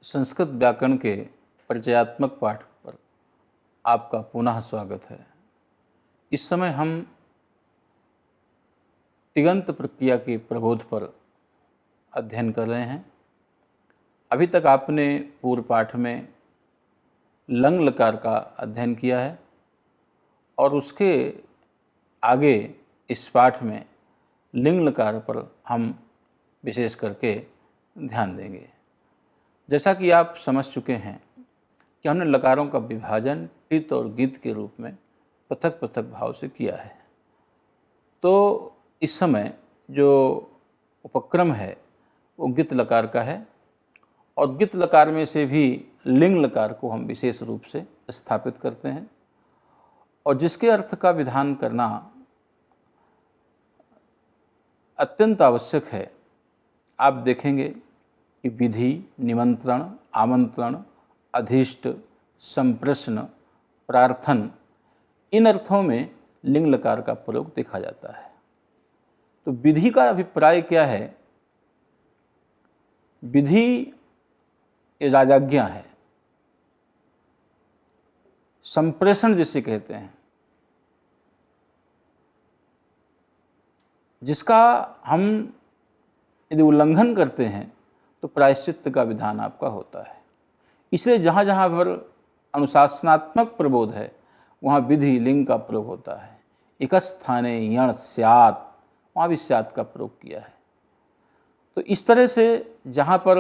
संस्कृत व्याकरण के परिचयात्मक पाठ पर आपका पुनः स्वागत है। इस समय हम तिङन्त प्रक्रिया के प्रबोध पर अध्ययन कर रहे हैं। अभी तक आपने पूर्व पाठ में लंग लकार का अध्ययन किया है और उसके आगे इस पाठ में लिंग लकार पर हम विशेष करके ध्यान देंगे। जैसा कि आप समझ चुके हैं कि हमने लकारों का विभाजन टित और गित के रूप में पृथक पृथक भाव से किया है। तो इस समय जो उपक्रम है वो गित लकार का है और गित लकार में से भी लिंग लकार को हम विशेष रूप से स्थापित करते हैं और जिसके अर्थ का विधान करना अत्यंत आवश्यक है। आप देखेंगे कि विधि, निमंत्रण, आमंत्रण, अधिष्ट, संप्रश्न, प्रार्थन, इन अर्थों में लिंग लकार का प्रयोग देखा जाता है। तो विधि का अभिप्राय क्या है? विधि ये राजाज्ञा है, संप्रेषण जिसे कहते हैं, जिसका हम यदि उल्लंघन करते हैं तो प्रायश्चित्त का विधान आपका होता है। इसलिए जहाँ जहाँ पर अनुशासनात्मक प्रबोध है वहाँ विधि लिंग का प्रयोग होता है। एक स्थाने यण स्यात्, वहाँ भी स्यात् का प्रयोग किया है। तो इस तरह से जहाँ पर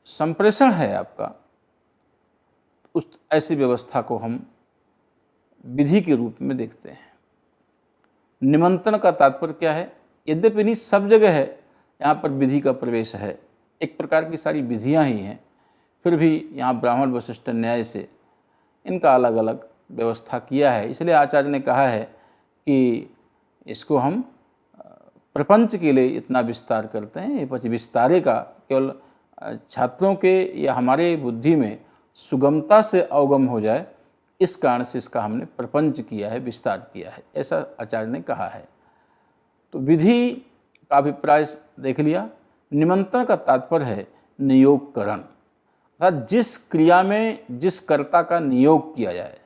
संप्रेषण है आपका, उस ऐसी व्यवस्था को हम विधि के रूप में देखते हैं। निमंत्रण का तात्पर्य क्या है? यद्यपि नहीं सब जगह है यहाँ पर विधि का प्रवेश है, एक प्रकार की सारी विधियाँ ही हैं, फिर भी यहाँ ब्राह्मण वशिष्ठ न्याय से इनका अलग अलग व्यवस्था किया है। इसलिए आचार्य ने कहा है कि इसको हम प्रपंच के लिए इतना विस्तार करते हैं। ये विस्तारे का केवल छात्रों के या हमारे बुद्धि में सुगमता से अवगम हो जाए, इस कारण से इसका हमने प्रपंच किया है, विस्तार किया है, ऐसा आचार्य ने कहा है। तो विधि का अभिप्राय देख लिया। निमंत्रण का तात्पर्य है नियोगकरण, अर्थात जिस क्रिया में जिस कर्ता का नियोग किया जाए,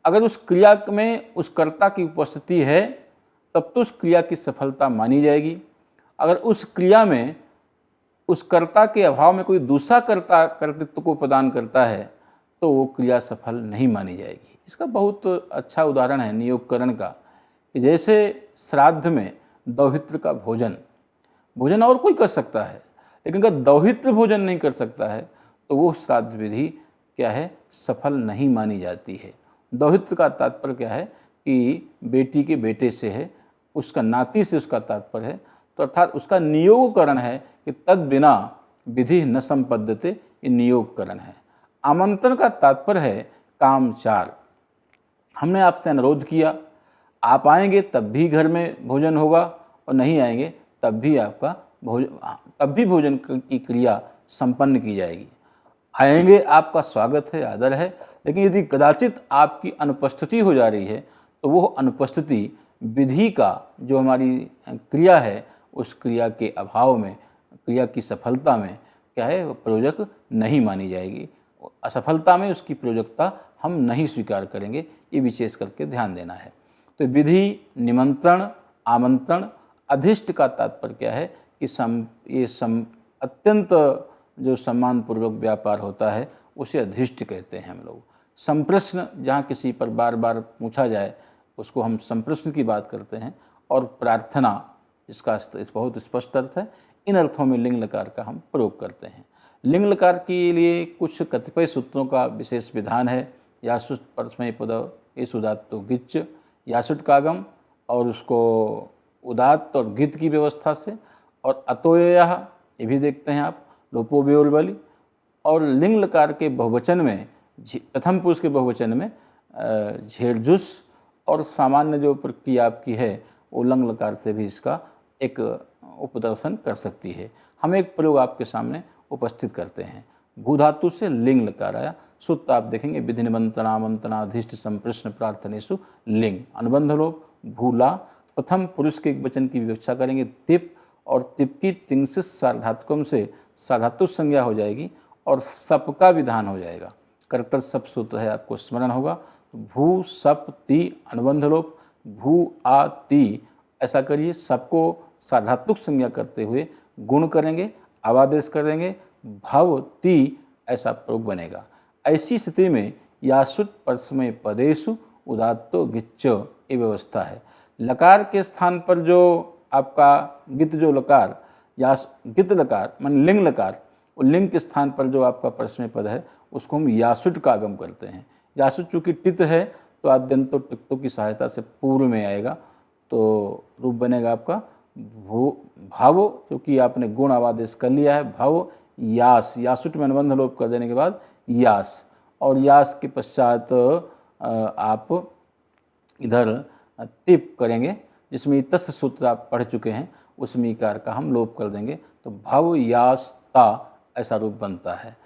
अगर उस क्रिया में उस कर्ता की उपस्थिति है तब तो उस क्रिया की सफलता मानी जाएगी। अगर उस क्रिया में उस कर्ता के अभाव में कोई दूसरा कर्ता कर्तृत्व को प्रदान करता है तो वो क्रिया सफल नहीं मानी जाएगी। इसका बहुत अच्छा उदाहरण है नियोगकरण का, कि जैसे श्राद्ध में दौहित्र का भोजन और कोई कर सकता है, लेकिन अगर दौहित्र भोजन नहीं कर सकता है तो वो श्राद्ध विधि क्या है, सफल नहीं मानी जाती है। दौहित्र का तात्पर्य क्या है कि बेटी के बेटे से है, उसका नाती से उसका तात्पर्य है। तो अर्थात उसका नियोगकरण है कि तद बिना विधि न संपद्यते, ये नियोगकरण है। आमंत्रण का तात्पर्य है कामचार। हमने आपसे अनुरोध किया, आप आएंगे तब भी घर में भोजन होगा और नहीं आएंगे तब भी भोजन की क्रिया संपन्न की जाएगी। आएंगे, आपका स्वागत है, आदर है, लेकिन यदि कदाचित आपकी अनुपस्थिति हो जा रही है तो वो अनुपस्थिति विधि का जो हमारी क्रिया है उस क्रिया के अभाव में, क्रिया की सफलता में क्या है, प्रयोजक नहीं मानी जाएगी। असफलता में उसकी प्रयोजकता हम नहीं स्वीकार करेंगे, ये विशेष करके ध्यान देना है। तो विधि, निमंत्रण, आमंत्रण, अधिष्ट का तात्पर्य क्या है कि अत्यंत जो सम्मानपूर्वक व्यापार होता है उसे अधिष्ट कहते हैं हम लोग। संप्रश्न, जहाँ किसी पर बार बार पूछा जाए उसको हम संप्रश्न की बात करते हैं। और प्रार्थना, इसका बहुत स्पष्ट अर्थ है। इन अर्थों में लिंग लकार का हम प्रयोग करते हैं। लिंग लकार के लिए कुछ कतिपय सूत्रों का विशेष विधान है। यासुट परस्मै पद इस उदात्तो गिच्च, यासुट का आगम और उसको उदात्त और गित की व्यवस्था से, और अतोयः ये भी देखते हैं आप, लोपो व्योर्बलि। और लिंग लकार के बहुवचन में, प्रथम पुरुष के बहुवचन में झेरझुस, और सामान्य जो प्रक्रिया आपकी है वो लंग लकार से भी इसका एक उपदर्शन कर सकती है। हम एक प्रयोग आपके सामने उपस्थित करते हैं। भू धातु से लिंग लकार आया। सूत्र आप देखेंगे, विधि निमंत्रण आमंत्रण अधिष्ट संप्रश्न प्रार्थनेषु लिंग। अनुबंध लोप भूला, प्रथम पुरुष के एक वचन की विवक्षा करेंगे तिप, और तिप की तिंसिस सार्वधातुकम से साधातुक संज्ञा हो जाएगी और सप का विधान हो जाएगा। कर्तृ सप सूत्र है, आपको स्मरण होगा। भू सप ती अनुबंध लोप, भू आ ती, ऐसा करिए। सबको साधातुक संज्ञा करते हुए गुण करेंगे, अवादेश करेंगे, भव ती, ऐसा प्रयोग बनेगा। ऐसी स्थिति में यासुट परस्मय पदेषु उदात्तो गिच्च ये व्यवस्था है। लकार के स्थान पर जो आपका गित जो लकार या गित लकार मान लिंग लकार, और लिंग के स्थान पर जो आपका परस्मय पद है उसको हम यासुट का आगम करते हैं। यासुट चूँकि टित है तो आद्यंतो टिक्तों की सहायता से पूर्व में आएगा, तो रूप बनेगा आपका भावो, क्योंकि आपने गुण आवादेश कर लिया है। भाव यास, यासुट में अनुबंध लोप कर देने के बाद यास, और यास के पश्चात आप इधर तिप करेंगे, जिसमें तस् सूत्र आप पढ़ चुके हैं, उसमें इकार का हम लोप कर देंगे, तो भव यास ता ऐसा रूप बनता है।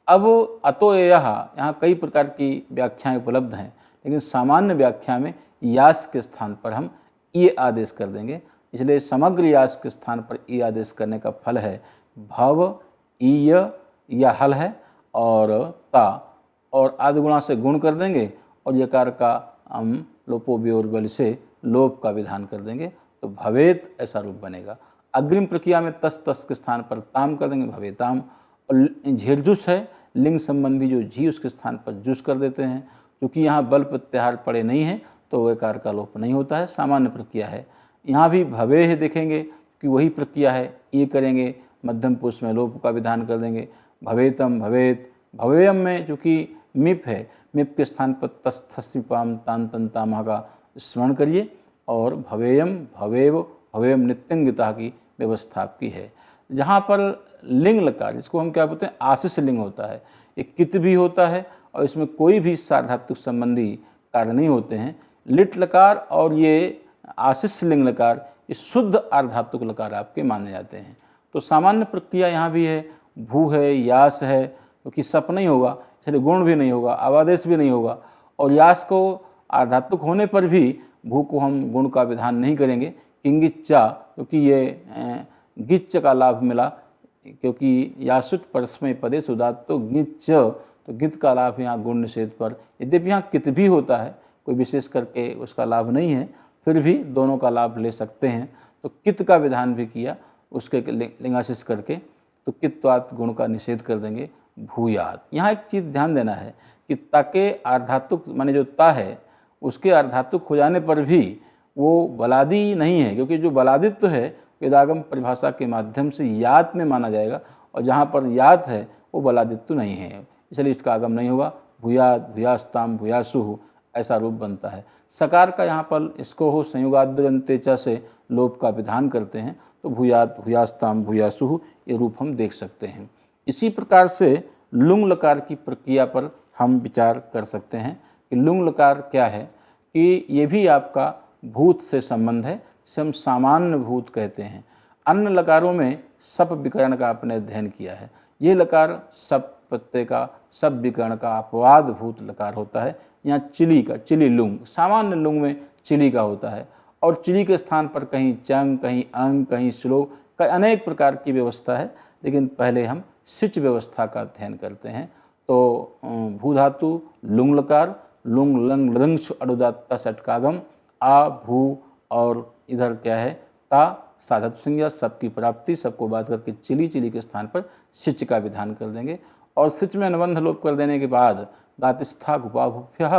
अब अतो यहाँ कई प्रकार की व्याख्याएं उपलब्ध हैं, लेकिन सामान्य व्याख्या में यास के स्थान पर हम ये आदेश कर देंगे, इसलिए समग्र यास के स्थान पर ये आदेश करने का फल है भव ईय, या हल है, और ता, और आदिगुणा से गुण कर देंगे, और यकार का हम लोपोवियोर बल से लोप का विधान कर देंगे, तो भवेत ऐसा रूप बनेगा। अग्रिम प्रक्रिया में तस तस के स्थान पर ताम कर देंगे, भवेताम। और झेरजुस है, लिंग संबंधी जो झी उसके स्थान पर जुस कर देते हैं। क्योंकि यहाँ बल प्रत्याहार पड़े नहीं है तो वेकार का लोप नहीं होता है, सामान्य प्रक्रिया है। यहाँ भी भवे है देखेंगे कि वही प्रक्रिया है, ये करेंगे, मध्यम पुरुष में लोप का विधान कर देंगे, भवेतम भवेत। भवेयम में चूँकि मिप है, मिप के स्थान पर तस थस्पाम तान तन तामा का स्मरण करिए, और भवेयम भवेव भवेयम नित्यंगिता की व्यवस्था आपकी है। जहाँ पर लिंग लकार, जिसको हम क्या बोलते हैं आशिष लिंग होता है, ये कित भी होता है और इसमें कोई भी सार्वधातुक संबंधी कार्य नहीं होते हैं। लिट लकार और ये आशिष लिंग लकार ये शुद्ध अर्धातुक लकार आपके माने जाते हैं। तो सामान्य प्रक्रिया यहाँ भी है, भू है, यास है, क्योंकि सप नहीं होगा इसलिए गुण भी नहीं होगा, अवादेश भी नहीं होगा, और यास को अर्धातुक होने पर भी भू को हम गुण का विधान नहीं करेंगे। किंगिच्चा, क्योंकि ये गिच्च का लाभ मिला, क्योंकि यासुट परस्मय पदे सुदात तो गिच्च, तो गित का लाभ यहाँ गुण निषेध पर, यद्यपि यहाँ कित भी होता है, कोई विशेष करके उसका लाभ नहीं है, फिर भी दोनों का लाभ ले सकते हैं। तो कित का विधान भी किया उसके लिंगाशिष करके, तो कित्वात् गुण का निषेध कर देंगे भूयात। यहाँ एक चीज़ ध्यान देना है कि ताके अर्धातुक माने जो ता है उसके अर्धातुक हो जाने पर भी वो बलादी नहीं है, क्योंकि जो बलादित्व है वेदागम परिभाषा के माध्यम से यात में माना जाएगा, और जहाँ पर यात है वो बलादित्व नहीं है, इसलिए इसका आगम नहीं होगा। भूयात भूयास्ताम भूयासुः ऐसा रूप बनता है। सकार का यहाँ पर इसको हो संयुगाद्यंतेचा से लोप का विधान करते हैं, तो भूयात भूयास्ताम भूयासुः ये रूप हम देख सकते हैं। इसी प्रकार से लुंग लकार की प्रक्रिया पर हम विचार कर सकते हैं कि लुंग लकार क्या है, कि ये भी आपका भूत से संबंध है, जिसे हम सामान्य भूत कहते हैं। अन्य लकारों में सप विकर्ण का आपने अध्ययन किया है, ये लकार सप प्रत्यय का सब विकर्ण का अपवाद भूत लकार होता है। यहाँ चिली का, चिली लुंग, सामान्य लुंग में चिली का होता है, और चिली के स्थान पर कहीं चंग, कहीं अंग, कहीं श्लोक, कई अनेक प्रकार की व्यवस्था है। लेकिन पहले हम सिच व्यवस्था का अध्ययन करते हैं। तो भू धातु लुंग लकार, लुंग लंग लंग्ष अनुदात्ता षटकागम, आ भू, और इधर क्या है ता, साधातु संज्ञा, सबकी प्राप्ति, सबको बात करके चिली, चिली के स्थान पर सिच का विधान कर देंगे, और सिच में अनुबंध लोप कर देने के बाद गातिस्था गुपाभुभ्यः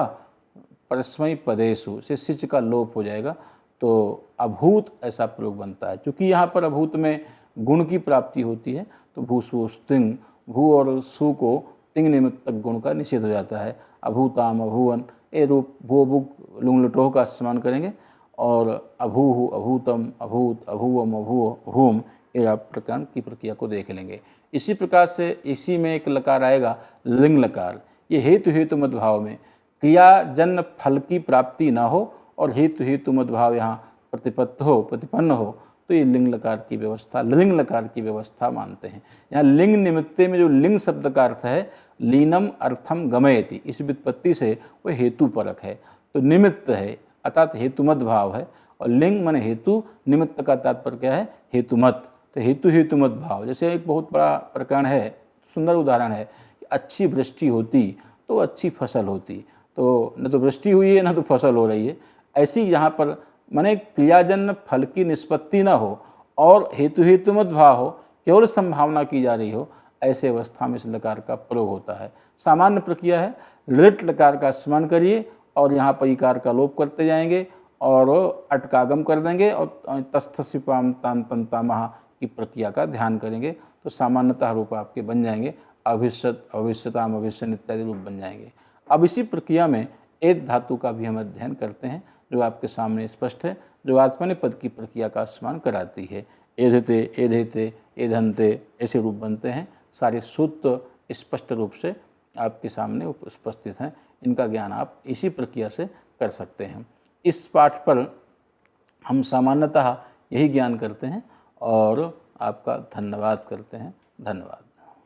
परस्मै पदेषु से सिच का लोप हो जाएगा, तो अभूत ऐसा प्रयोग बनता है। क्योंकि यहाँ पर अभूत में गुण की प्राप्ति होती है, तो भू सु तिंग, भू और सु को तिंग निमित्त तक गुण का निषेध हो जाता है। अभूताम अभुवन ए रूप भू बुक लुंग लुटोह का स्मरण करेंगे, और अभूहु अभूतम अभूत अभूवम अभूम ये प्रकार की प्रक्रिया को देख लेंगे। इसी प्रकार से इसी में एक लकार आएगा लिंग लकार। ये हेतु हेतु मत भाव में क्रिया जन्य फल की प्राप्ति ना हो और हेतु हेतु मत भाव यहाँ प्रतिपन्न हो, तो ये लिंग लकार की व्यवस्था, लिंग लकार की व्यवस्था मानते हैं। यहाँ लिंग निमित्ते में जो लिंग शब्द का अर्थ है लीनम अर्थम गमयति, इस व्युत्पत्ति से वो हेतु परक है, तो निमित्त है अर्थात हेतुमत भाव है। और लिंग मन हेतु, निमित्त का तात्पर्य क्या है हेतुमत, तो हेतु हेतु मत भाव, जैसे एक बहुत बड़ा प्रकरण है, सुंदर उदाहरण है कि अच्छी वृष्टि होती तो अच्छी फसल होती, तो न तो वृष्टि हुई है न तो फसल हो रही है। ऐसी यहाँ पर माने क्रियाजन्य फल की निष्पत्ति न हो और हेतु हेतु मत भाव हो, केवल संभावना की जा रही हो, ऐसे अवस्था में इस लकार का प्रयोग होता है। सामान्य प्रक्रिया है, लृट लकार का स्मरण करिए और यहाँ पर इकार का लोप करते जाएंगे और अटकागम कर देंगे और तस्थसिपाम ताम तंता महा की प्रक्रिया का ध्यान करेंगे तो सामान्यतः रूप आपके बन जाएंगे, अभिष्यत भविष्यताम भविष्यन इत्यादि रूप बन जाएंगे। अब इसी प्रक्रिया में एद धातु का भी हम अध्ययन करते हैं जो आपके सामने स्पष्ट है, जो आत्मनेपद की प्रक्रिया का स्मरण कराती है। एधते एधेते एधंते ऐसे रूप बनते हैं। सारे सूत्र स्पष्ट रूप से आपके सामने उपस्थित हैं, इनका ज्ञान आप इसी प्रक्रिया से कर सकते हैं। इस पाठ पर हम सामान्यतः यही ज्ञान करते हैं और आपका धन्यवाद करते हैं। धन्यवाद।